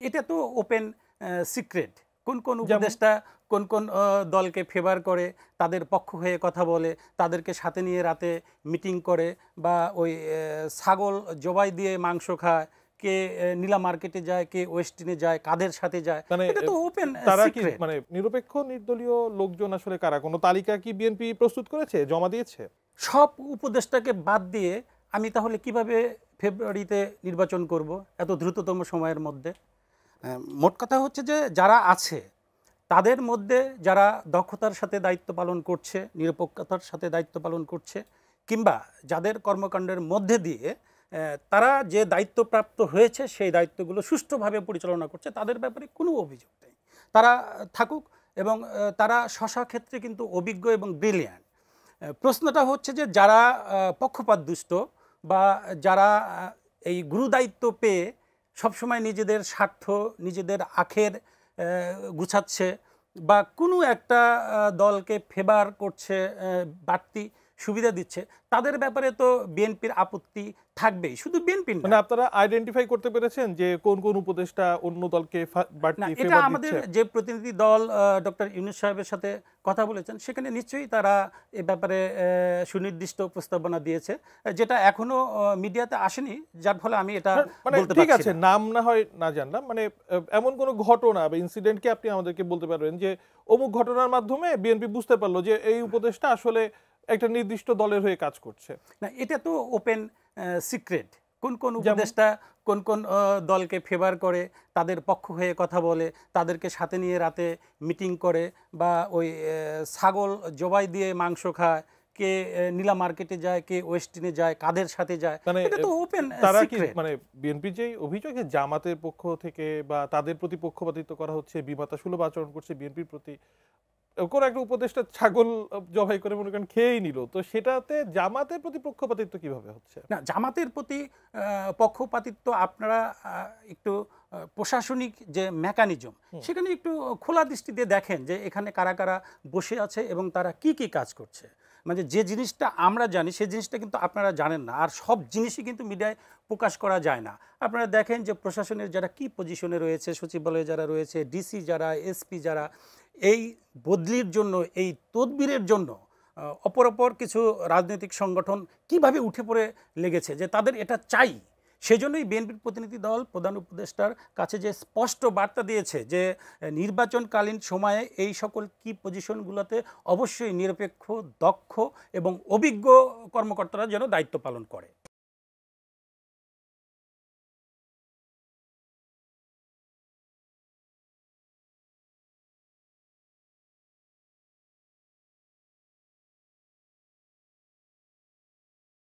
এটা তো open secret. কোন যেমন? উপদেষ্টা কোন দলকে ফেভার করে, তাদের পক্ষ হয়ে কথা বলে, তাদেরকে সাথে নিয়ে রাতে মিটিং করে, বা ওই ছাগল জবাই দিয়ে মাংস খায়, কে নীলা মার্কেটে যায়, কে ওয়েস্টিনে যায়, কাদের সাথে যায়, মানে এটা তো ওপেন তারা কি সিক্রেট। মানে নিরপেক্ষ নির্দলীয় লোকজন আসলে কারা? কোন তালিকা কি বিএনপি প্রস্তুত করেছে? জমা দিয়েছে? সব উপদেষ্টাকে বাদ দিয়ে আমি তাহলে কিভাবে ফেব্রুয়ারিতে নির্বাচন করব এত দ্রুততম সময়ের মধ্যে? মোট কথা হচ্ছে যে যারা আছে তাদের মধ্যে যারা দক্ষতার সাথে দায়িত্ব পালন করছে, নিরপেক্ষতার সাথে দায়িত্ব পালন করছে, কিংবা যাদের কর্মকাণ্ডের মধ্যে দিয়ে তারা যে দায়িত্বপ্রাপ্ত হয়েছে সেই দায়িত্বগুলো সুষ্ঠুভাবে পরিচালনা করছে, তাদের ব্যাপারে কোনো অভিযোগ নেই। তারা থাকুক, এবং তারা স্ব ক্ষেত্রে কিন্তু অভিজ্ঞ এবং ব্রিলিয়ান্ট। প্রশ্নটা হচ্ছে যে যারা পক্ষপাতদুষ্ট, বা যারা এই গুরুদায়িত্ব পেয়ে সবসময় নিজেদের স্বার্থ, নিজেদের আখের গুছাচ্ছে, বা কোনো একটা দলকে ফেভার করছে, বাড়তি সুবিধা দিচ্ছে, তাদের ব্যাপারে তো বিএনপির আপত্তি থাকবেই। শুধু বিএনপির না, মানে আপনারা আইডেন্টিফাই করতে পেরেছেন যে কোন উপদেষ্টা অন্য দলকে না, বাড়তি এটা ফেভার আমাদের দিচ্ছে? যে প্রতিনিধি দল ডক্টর ইউনূস সাহেবের সাথে কথা বলেছেন, সেখানে নিশ্চয়ই তারা এ ব্যাপারে সুনির্দিষ্ট প্রস্তাবনা দিয়েছে, যেটা এখনো মিডিয়াতে আসেনি, যার ফলে আমি এটা মানে বলতে ঠিক পারছি আছে, না। নাম না হয় না জানলাম। মানে এমন কোন ঘটনা বা ইনসিডেন্ট কি আপনি আমাদেরকে বলতে পারবেন যে অমুক ঘটনার মাধ্যমে বিএনপি বুঝতে পারলো যে এই উপদেষ্টা আসলে একটা নির্দিষ্ট দলের হয়ে কাজ করছে? না, এটা তো ওপেন সিক্রেট। কোন যেমন? উপদেষ্টা কোন দলকে ফেভার করে, তাদের পক্ষ হয়ে কথা বলে, তাদেরকে সাথে নিয়ে রাতে মিটিং করে, বা ওই ছাগল জবাই দিয়ে মাংস খায়, কে নীলা মার্কেটে যায়, কে ওয়েস্টিনে যায়, কাদের সাথে যায়, মানে এটা তো ওপেন তারা কি সিক্রেট। মানে বিএনপি যে অভিযোগ যে জামাতের পক্ষ থেকে বা তাদের প্রতি পক্ষপাতিত্ব করা হচ্ছে, বিমাতা সুলভ আচরণ করছে বিএনপির প্রতি, কোন একটা উপদেষ্টা ছাগল জবাই করে মনে করেন খেয়েই নিল, তো সেটাতে জামাতের প্রতি পক্ষপাতিত্ব কিভাবে হচ্ছে? না, জামাতের প্রতি পক্ষপাতিত্ব আপনারা একটু প্রশাসনিক যে মেকানিজম, সেখানে একটু খোলা দৃষ্টিতে দেখেন যে এখানে কারা কারা বসে আছে এবং তারা কি কি কাজ করছে। মানে যে জিনিসটা আমরা জানি সেই জিনিসটা কিন্তু আপনারা জানেন না, আর সব জিনিসই কিন্তু মিডিয়ায় প্রকাশ করা যায় না। আপনারা দেখেন যে প্রশাসনের যারা কি পজিশনে রয়েছে, সচিবালয়ে যারা রয়েছে, ডিসি যারা, এসপি যারা, এই বদলির জন্য, এই তদবিরের জন্য অপর কিছু রাজনৈতিক সংগঠন কিভাবে উঠে পড়ে লেগেছে যে তাদের এটা চাই। সেজন্যই বিএনপির প্রতিনিধি দল প্রধান উপদেষ্টার কাছে যে স্পষ্ট বার্তা দিয়েছে যে নির্বাচনকালীন সময়ে এই সকল কি পজিশনগুলোতে অবশ্যই নিরপেক্ষ, দক্ষ এবং অভিজ্ঞ কর্মকর্তারা যেন দায়িত্ব পালন করে।